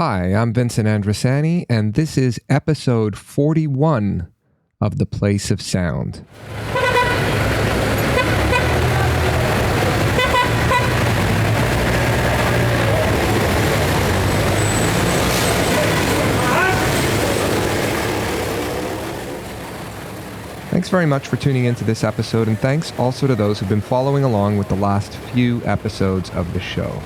Hi, I'm Vincent Andrasani, and this is episode 41 of The Place of Sound. Thanks very much for tuning into this episode, and thanks also to those who've been following along with the last few episodes of the show.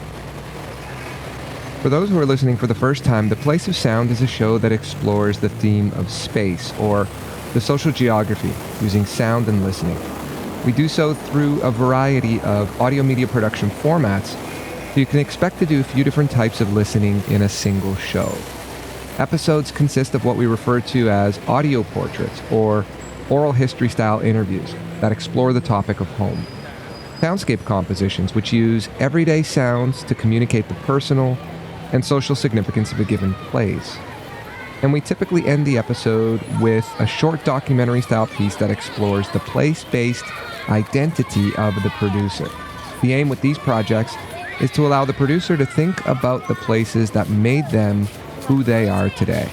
For those who are listening for the first time, The Place of Sound is a show that explores the theme of space, or the social geography, using sound and listening. We do so through a variety of audio media production formats, so you can expect to do a few different types of listening in a single show. Episodes consist of what we refer to as audio portraits, or oral history-style interviews that explore the topic of home. Soundscape compositions, which use everyday sounds to communicate the personal and social significance of a given place. And we typically end the episode with a short documentary-style piece that explores the place-based identity of the producer. The aim with these projects is to allow the producer to think about the places that made them who they are today.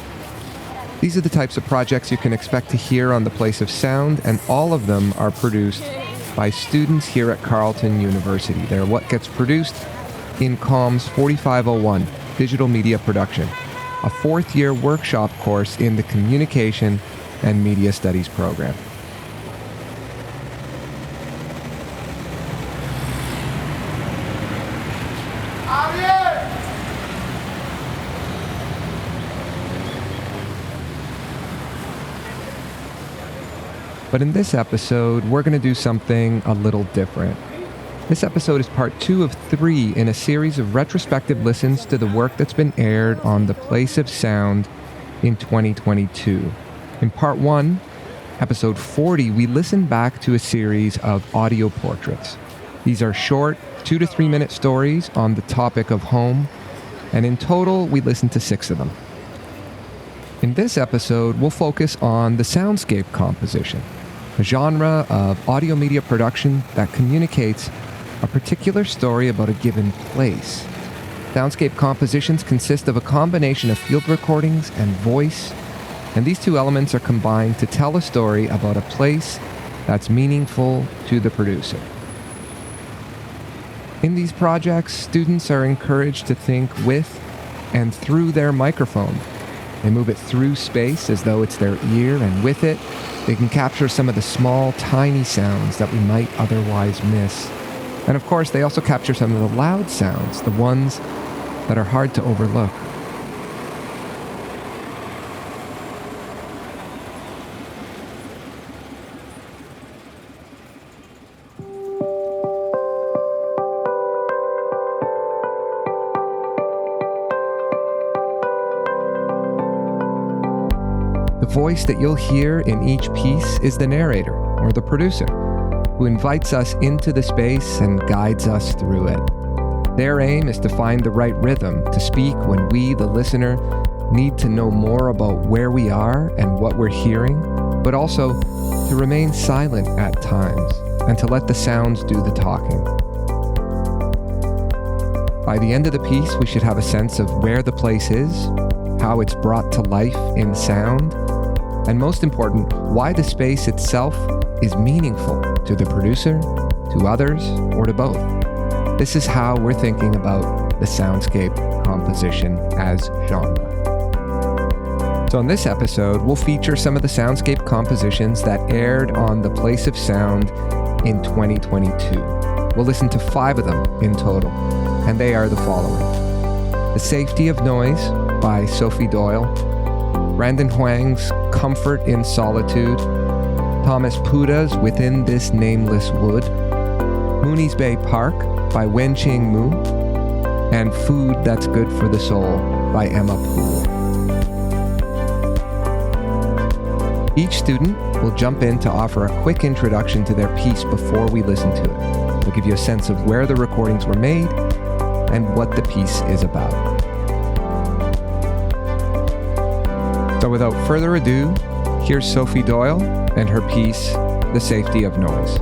These are the types of projects you can expect to hear on The Place of Sound, and all of them are produced by students here at Carleton University. They're what gets produced in COM's 4501, Digital Media Production, a fourth-year workshop course in the Communication and Media Studies program. But in this episode, we're going to do something a little different. This episode is part 2 of 3 in a series of retrospective listens to the work that's been aired on The Place of Sound in 2022. In part 1, episode 40, we listen back to a series of audio portraits. These are short, 2 to 3 minute stories on the topic of home, and in total, we listened to 6 of them. In this episode, we'll focus on the soundscape composition, a genre of audio media production that communicates a particular story about a given place. Soundscape compositions consist of a combination of field recordings and voice, and these two elements are combined to tell a story about a place that's meaningful to the producer. In these projects, students are encouraged to think with and through their microphone. They move it through space as though it's their ear, and with it, they can capture some of the small, tiny sounds that we might otherwise miss. And of course, they also capture some of the loud sounds, the ones that are hard to overlook. The voice that you'll hear in each piece is the narrator, or the producer, who invites us into the space and guides us through it. Their aim is to find the right rhythm to speak when we, the listener, need to know more about where we are and what we're hearing, but also to remain silent at times and to let the sounds do the talking. By the end of the piece, we should have a sense of where the place is, how it's brought to life in sound, and most important, why the space itself is meaningful to the producer, to others, or to both. This is how we're thinking about the soundscape composition as genre. So in this episode, we'll feature some of the soundscape compositions that aired on The Place of Sound in 2022. We'll listen to 5 of them in total, and they are the following: The Safety of Noise by Sophie Doyle, Brandon Hoang's Comfort in Solitude, Thomas Pouta's Within This Nameless Wood, Mooney's Bay Park by Wenqing, and Food That's Good for the Soul by Emma Poole. Each student will jump in to offer a quick introduction to their piece before we listen to it. We'll give you a sense of where the recordings were made and what the piece is about. So without further ado, here's Sophie Doyle and her piece, The Safety of Noise.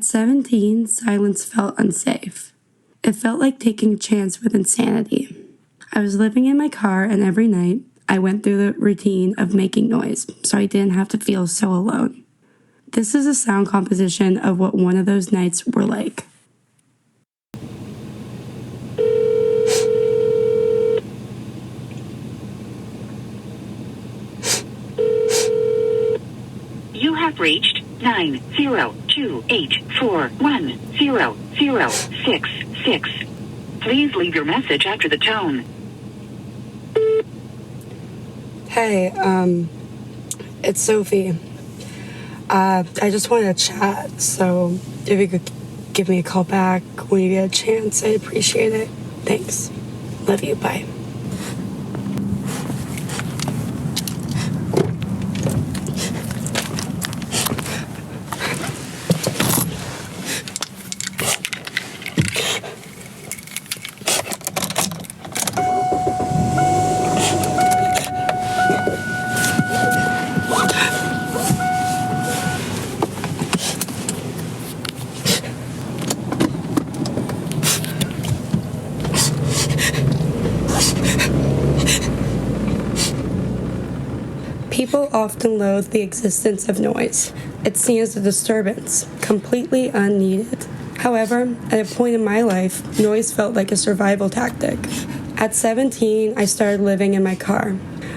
At 17, silence felt unsafe. It felt like taking a chance with insanity. I was living in my car, and every night, I went through the routine of making noise so I didn't have to feel so alone. This is a sound composition of what one of those nights were like. You have reached 90284100066. Please leave your message after the tone. Hey, it's Sophie. I just wanted to chat, so if you could give me a call back when you get a chance, I'd appreciate it. Thanks. Love you. Bye. People often loathe the existence of noise. It's seen as a disturbance, completely unneeded. However, at a point in my life, noise felt like a survival tactic. At 17, I started living in my car.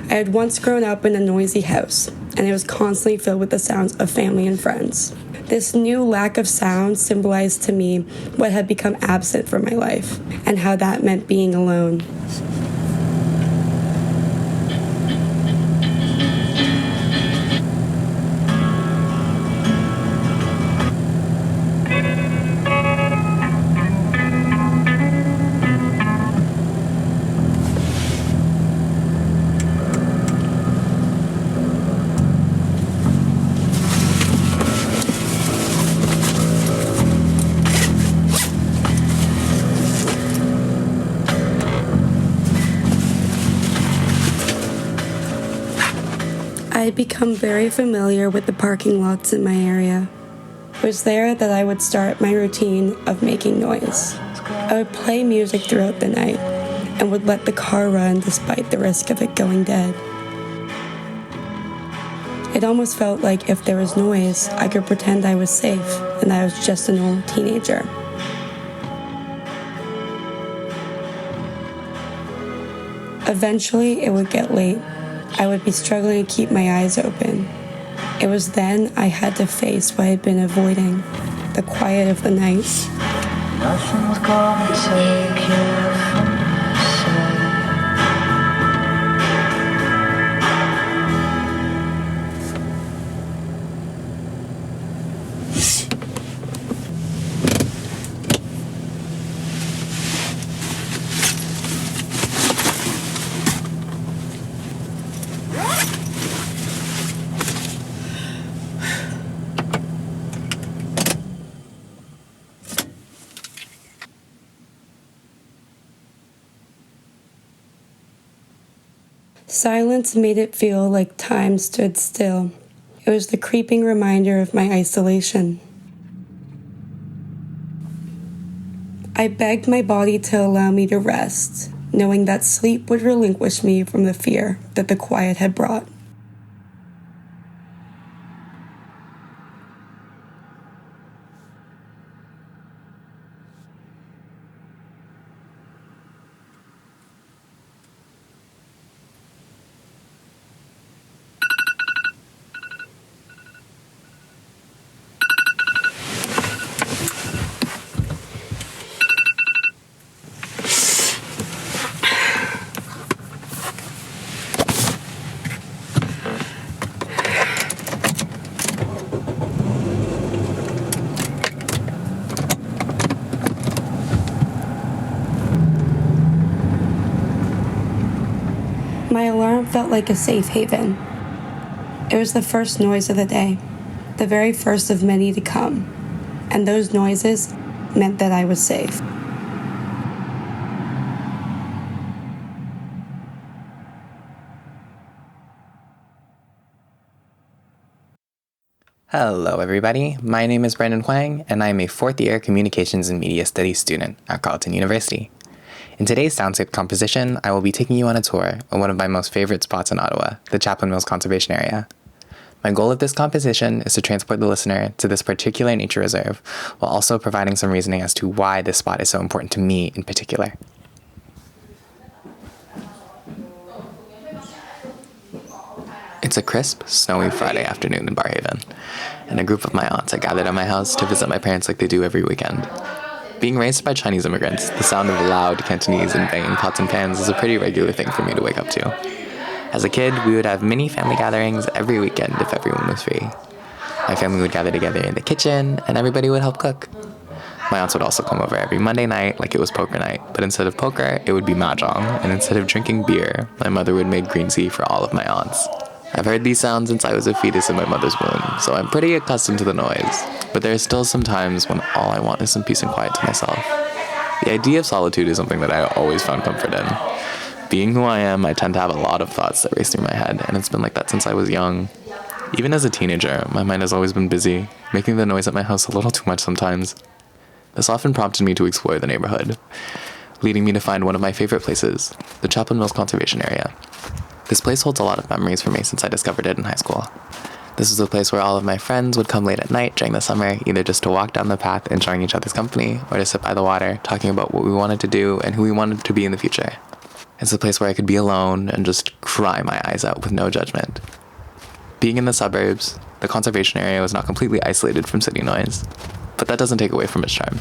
I had once grown up in a noisy house, and it was constantly filled with the sounds of family and friends. This new lack of sound symbolized to me what had become absent from my life, and how that meant being alone. I had become very familiar with the parking lots in my area. It was there that I would start my routine of making noise. I would play music throughout the night and would let the car run despite the risk of it going dead. It almost felt like if there was noise, I could pretend I was safe and I was just a normal teenager. Eventually, it would get late. I would be struggling to keep my eyes open. It was then I had to face what I had been avoiding, the quiet of the night. Nothing's gonna take you from my side. Silence made it feel like time stood still. It was the creeping reminder of my isolation. I begged my body to allow me to rest, knowing that sleep would relinquish me from the fear that the quiet had brought. My alarm felt like a safe haven. It was the first noise of the day, the very first of many to come, and those noises meant that I was safe. Hello everybody, my name is Brandon Hoang, and I am a fourth-year Communications and Media Studies student at Carleton University. In today's soundscape composition, I will be taking you on a tour of one of my most favorite spots in Ottawa, the Chaplin Mills Conservation Area. My goal of this composition is to transport the listener to this particular nature reserve, while also providing some reasoning as to why this spot is so important to me in particular. It's a crisp, snowy Friday afternoon in Barhaven, and a group of my aunts are gathered at my house to visit my parents like they do every weekend. Being raised by Chinese immigrants, the sound of loud Cantonese and banging pots and pans is a pretty regular thing for me to wake up to. As a kid, we would have mini family gatherings every weekend if everyone was free. My family would gather together in the kitchen, and everybody would help cook. My aunts would also come over every Monday night like it was poker night, but instead of poker, it would be mahjong, and instead of drinking beer, my mother would make green tea for all of my aunts. I've heard these sounds since I was a fetus in my mother's womb, so I'm pretty accustomed to the noise, but there are still some times when all I want is some peace and quiet to myself. The idea of solitude is something that I always found comfort in. Being who I am, I tend to have a lot of thoughts that race through my head, and it's been like that since I was young. Even as a teenager, my mind has always been busy, making the noise at my house a little too much sometimes. This often prompted me to explore the neighborhood, leading me to find one of my favorite places, the Chaplin Mills Conservation Area. This place holds a lot of memories for me since I discovered it in high school. This was a place where all of my friends would come late at night during the summer, either just to walk down the path enjoying each other's company, or to sit by the water, talking about what we wanted to do and who we wanted to be in the future. It's a place where I could be alone and just cry my eyes out with no judgment. Being in the suburbs, the conservation area was not completely isolated from city noise, but that doesn't take away from its charm.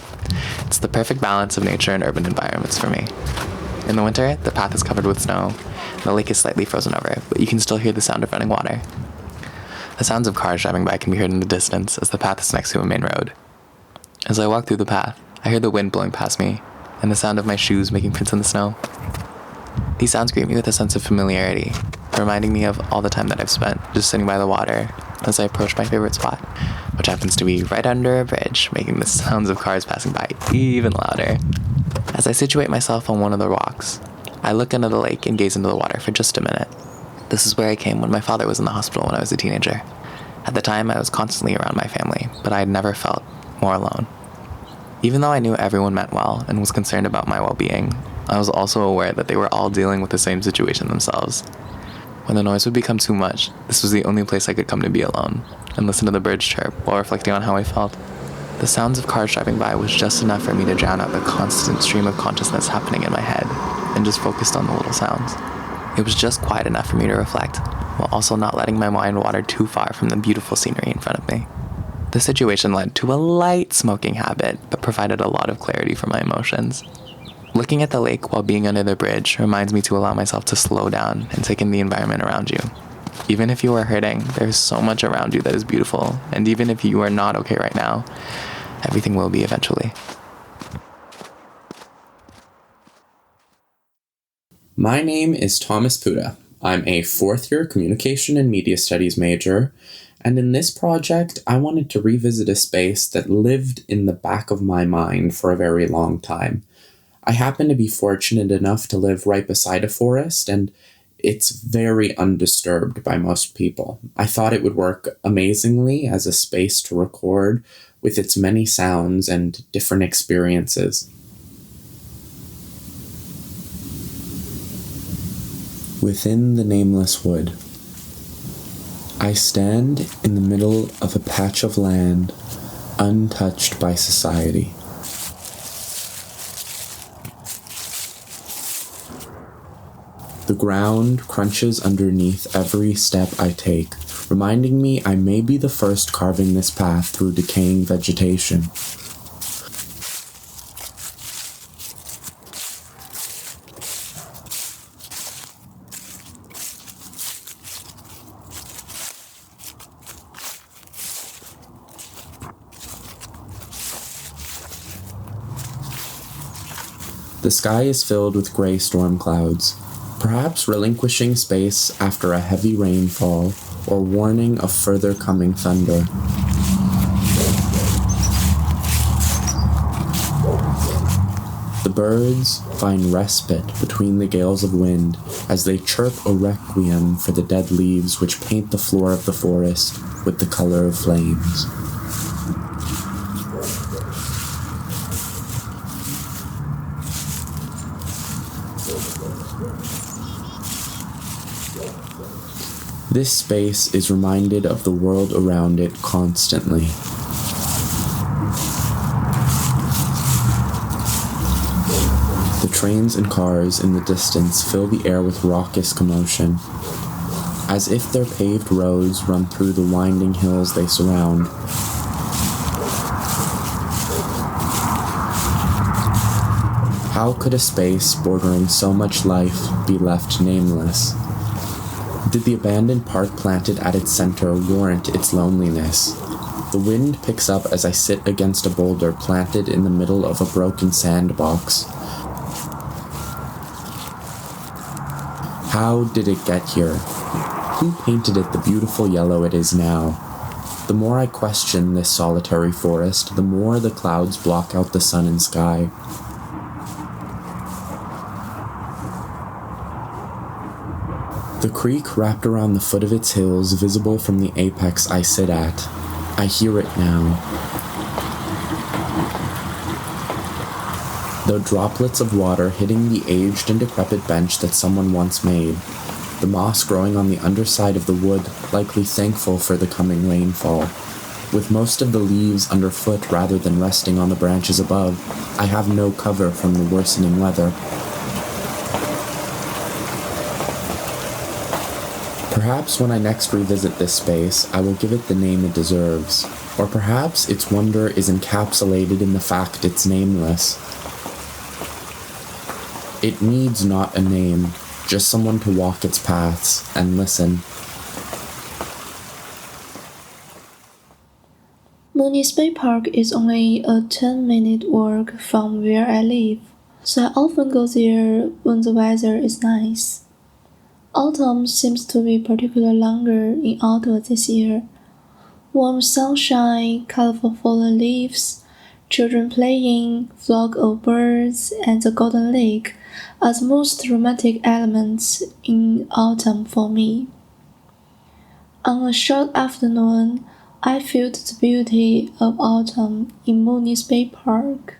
It's the perfect balance of nature and urban environments for me. In the winter, the path is covered with snow, and the lake is slightly frozen over, but you can still hear the sound of running water. The sounds of cars driving by can be heard in the distance as the path is next to a main road. As I walk through the path, I hear the wind blowing past me, and the sound of my shoes making prints in the snow. These sounds greet me with a sense of familiarity, reminding me of all the time that I've spent just sitting by the water as I approach my favorite spot, which happens to be right under a bridge, making the sounds of cars passing by even louder. As I situate myself on one of the rocks, I look into the lake and gaze into the water for just a minute. This is where I came when my father was in the hospital when I was a teenager. At the time, I was constantly around my family, but I had never felt more alone. Even though I knew everyone meant well and was concerned about my well-being, I was also aware that they were all dealing with the same situation themselves. When the noise would become too much, this was the only place I could come to be alone, and listen to the birds chirp while reflecting on how I felt. The sounds of cars driving by was just enough for me to drown out the constant stream of consciousness happening in my head, and just focused on the little sounds. It was just quiet enough for me to reflect, while also not letting my mind wander too far from the beautiful scenery in front of me. The situation led to a light smoking habit, but provided a lot of clarity for my emotions. Looking at the lake while being under the bridge reminds me to allow myself to slow down and take in the environment around you. Even if you are hurting, there is so much around you that is beautiful, and even if you are not okay right now, everything will be eventually. My name is Thomas Pouta. I'm a fourth-year Communication and Media Studies major, and in this project, I wanted to revisit a space that lived in the back of my mind for a very long time. I happen to be fortunate enough to live right beside a forest, and it's very undisturbed by most people. I thought it would work amazingly as a space to record with its many sounds and different experiences. Within the nameless wood, I stand in the middle of a patch of land untouched by society. The ground crunches underneath every step I take, reminding me I may be the first carving this path through decaying vegetation. The sky is filled with gray storm clouds, perhaps relinquishing space after a heavy rainfall or warning of further coming thunder. The birds find respite between the gales of wind as they chirp a requiem for the dead leaves which paint the floor of the forest. with the color of flames. This space is reminded of the world around it constantly. The trains and cars in the distance fill the air with raucous commotion, as if their paved roads run through the winding hills they surround. How could a space bordering so much life be left nameless? Did the abandoned park planted at its center warrant its loneliness? The wind picks up as I sit against a boulder planted in the middle of a broken sandbox. How did it get here? Who painted it the beautiful yellow it is now? The more I question this solitary forest, the more the clouds block out the sun and sky. The creek wrapped around the foot of its hills, visible from the apex I sit at. I hear it now. The droplets of water hitting the aged and decrepit bench that someone once made. The moss growing on the underside of the wood, likely thankful for the coming rainfall. With most of the leaves underfoot rather than resting on the branches above, I have no cover from the worsening weather. Perhaps when I next revisit this space, I will give it the name it deserves. Or perhaps its wonder is encapsulated in the fact it's nameless. It needs not a name, just someone to walk its paths and listen. Mooney State Park is only a 10-minute walk from where I live, so I often go there when the weather is nice. Autumn seems to be particularly longer in Ottawa this year. Warm sunshine, colorful fallen leaves, children playing, flock of birds, and the Golden Lake are the most romantic elements in autumn for me. On a short afternoon, I felt the beauty of autumn in Mooney State Park.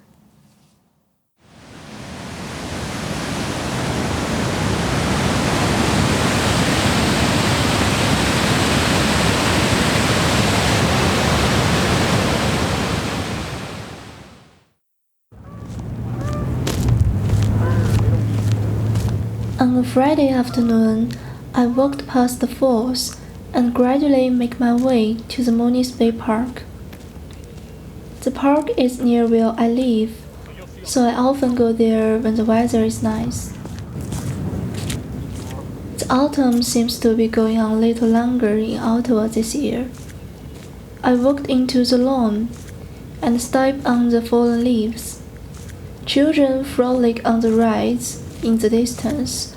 On a Friday afternoon, I walked past the falls and gradually make my way to the Mooney State Park. The park is near where I live, so I often go there when the weather is nice. The autumn seems to be going on a little longer in Ottawa this year. I walked into the lawn and stepped on the fallen leaves. Children frolic on the rides in the distance,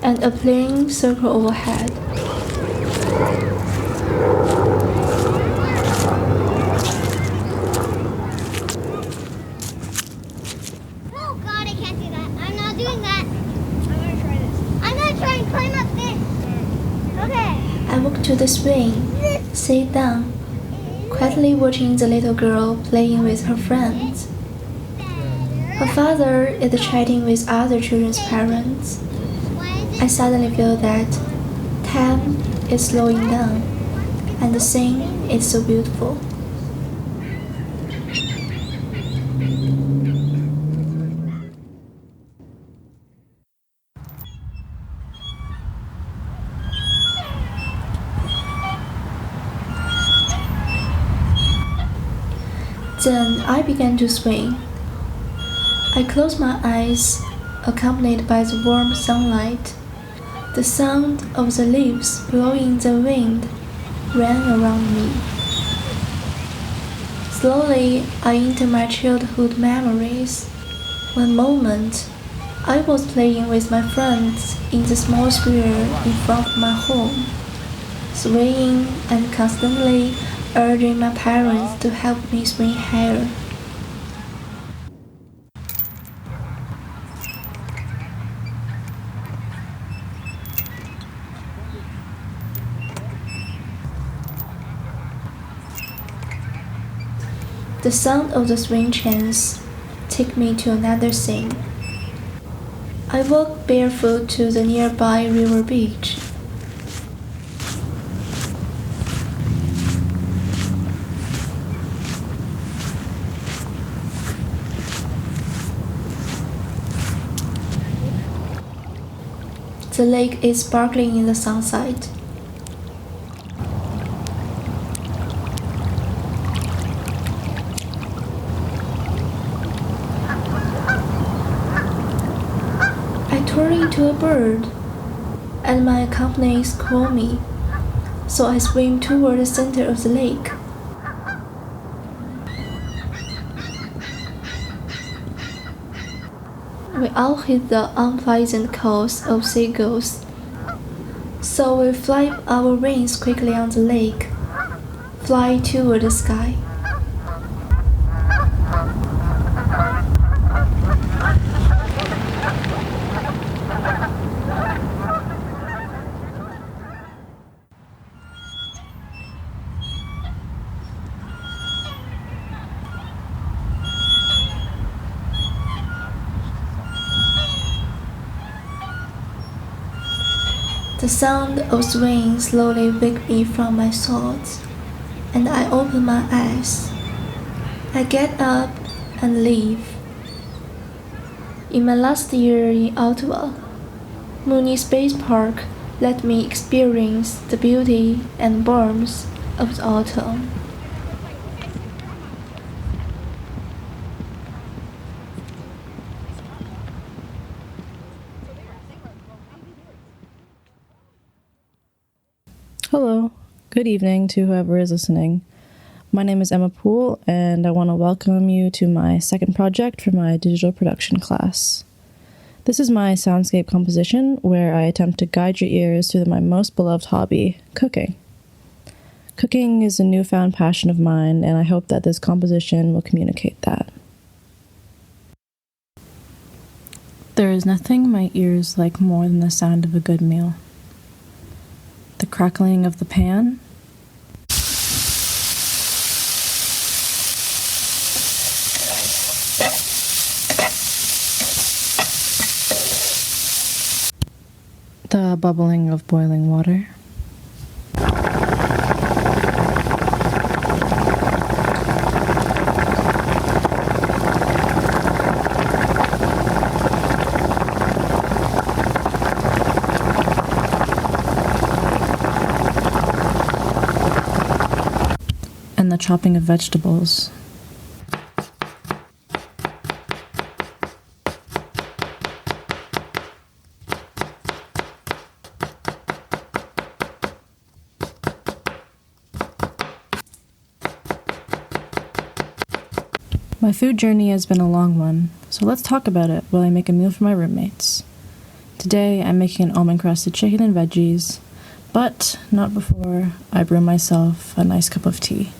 and a plane circles overhead. Oh God, I can't do that. I'm not doing that. I'm gonna try this. I'm gonna try and climb up this. Okay. I walk to the swing, sit down, quietly watching the little girl playing with her friends. Her father is chatting with other children's parents. I suddenly feel that time is slowing down, and the scene is so beautiful. Then I began to swing. I closed my eyes, accompanied by the warm sunlight. The sound of the leaves blowing in the wind ran around me. Slowly, I enter my childhood memories. One moment, I was playing with my friends in the small square in front of my home, swaying and constantly urging my parents to help me swing higher. The sound of the swing chains take me to another scene. I walk barefoot to the nearby river beach. The lake is sparkling in the sunset. I turn into a bird, and my accompanist call me, so I swim toward the center of the lake. We all hate the unpleasant calls of seagulls, so we flap our wings quickly on the lake, fly toward the sky. The sound of swing slowly wakes me from my thoughts, and I open my eyes. I get up and leave. In my last year in Ottawa, Mooney Space Park let me experience the beauty and warmth of the autumn. Hello, good evening to whoever is listening. My name is Emma Poole, and I want to welcome you to my second project for my digital production class. This is my soundscape composition, where I attempt to guide your ears through my most beloved hobby, cooking. Cooking is a newfound passion of mine, and I hope that this composition will communicate that. There is nothing my ears like more than the sound of a good meal. The crackling of the pan, the bubbling of boiling water, and the chopping of vegetables. My food journey has been a long one, so let's talk about it while I make a meal for my roommates. Today I'm making an almond-crusted chicken and veggies, but not before I brew myself a nice cup of tea.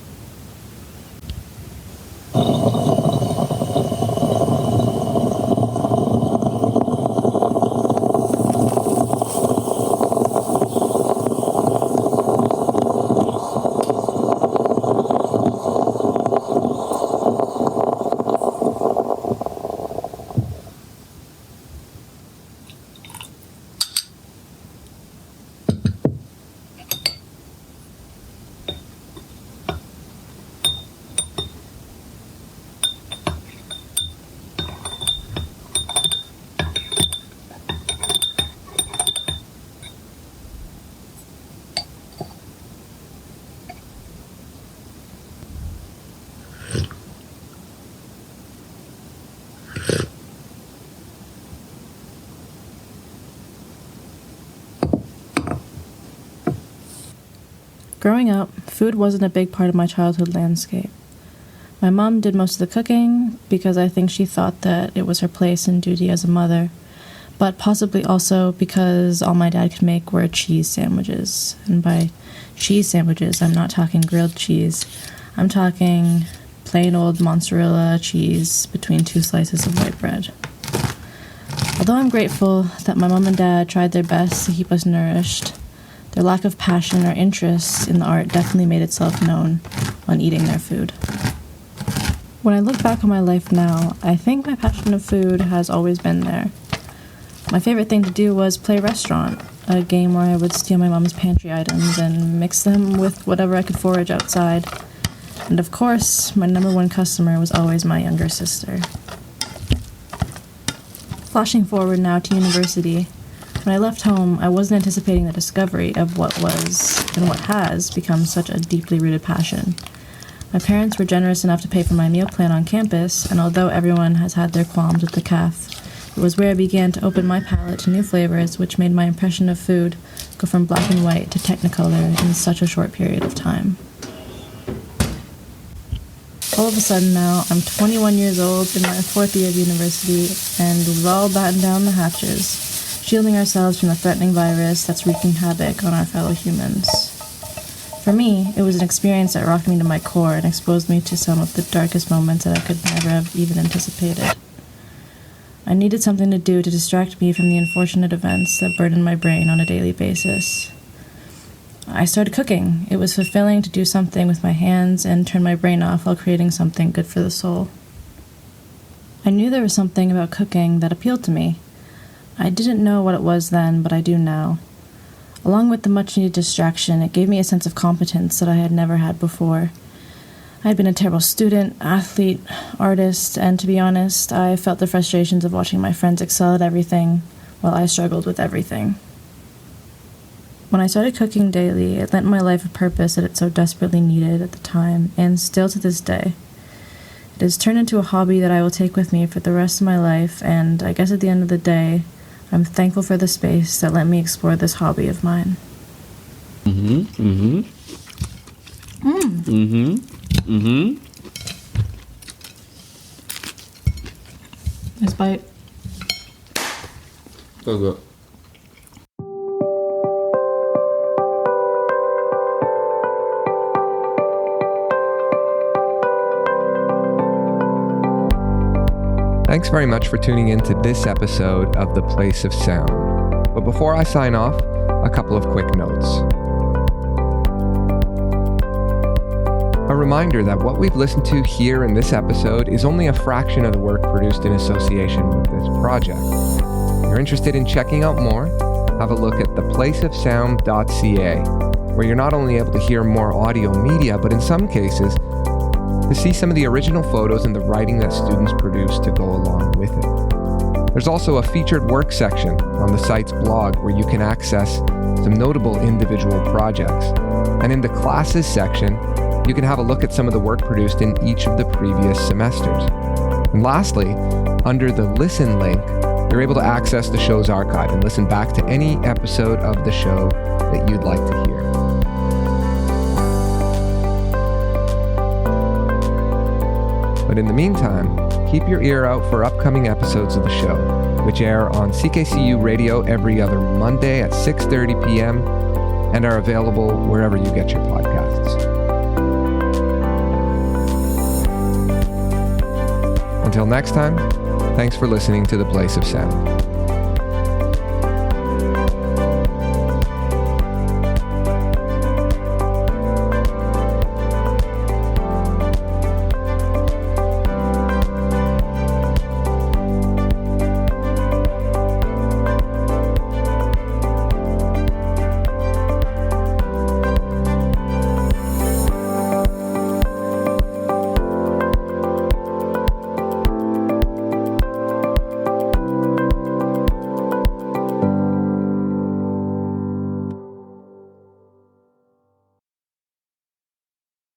Growing up, food wasn't a big part of my childhood landscape. My mom did most of the cooking because I think she thought that it was her place and duty as a mother, but possibly also because all my dad could make were cheese sandwiches. And by cheese sandwiches, I'm not talking grilled cheese. I'm talking plain old mozzarella cheese between two slices of white bread. Although I'm grateful that my mom and dad tried their best to keep us nourished, their lack of passion or interest in the art definitely made itself known when eating their food. When I look back on my life now, I think my passion of food has always been there. My favorite thing to do was play restaurant, a game where I would steal my mom's pantry items and mix them with whatever I could forage outside. And of course, my number one customer was always my younger sister. Flashing forward now to university, when I left home, I wasn't anticipating the discovery of what was, and what has, become such a deeply rooted passion. My parents were generous enough to pay for my meal plan on campus, and although everyone has had their qualms with the caf, it was where I began to open my palate to new flavors, which made my impression of food go from black and white to technicolor in such a short period of time. All of a sudden now, I'm 21 years old in my 4th year of university, and we've all battened down the hatches, shielding ourselves from the threatening virus that's wreaking havoc on our fellow humans. For me, it was an experience that rocked me to my core and exposed me to some of the darkest moments that I could never have even anticipated. I needed something to do to distract me from the unfortunate events that burdened my brain on a daily basis. I started cooking. It was fulfilling to do something with my hands and turn my brain off while creating something good for the soul. I knew there was something about cooking that appealed to me. I didn't know what it was then, but I do now. Along with the much-needed distraction, it gave me a sense of competence that I had never had before. I had been a terrible student, athlete, artist, and to be honest, I felt the frustrations of watching my friends excel at everything while I struggled with everything. When I started cooking daily, it lent my life a purpose that it so desperately needed at the time, and still to this day. It has turned into a hobby that I will take with me for the rest of my life, and I guess at the end of the day, I'm thankful for the space that let me explore this hobby of mine. Nice bite. So good. Thanks very much for tuning in to this episode of The Place of Sound. But before I sign off, a couple of quick notes. A reminder that what we've listened to here in this episode is only a fraction of the work produced in association with this project. If you're interested in checking out more, have a look at theplaceofsound.ca, where you're not only able to hear more audio media, but in some cases, to see some of the original photos and the writing that students produced to go along with it. There's also a featured work section on the site's blog where you can access some notable individual projects. And in the classes section, you can have a look at some of the work produced in each of the previous semesters. And lastly, under the Listen link, you're able to access the show's archive and listen back to any episode of the show that you'd like to hear. But in the meantime, keep your ear out for upcoming episodes of the show, which air on CKCU Radio every other Monday at 6:30 p.m. and are available wherever you get your podcasts. Until next time, thanks for listening to The Place of Sound.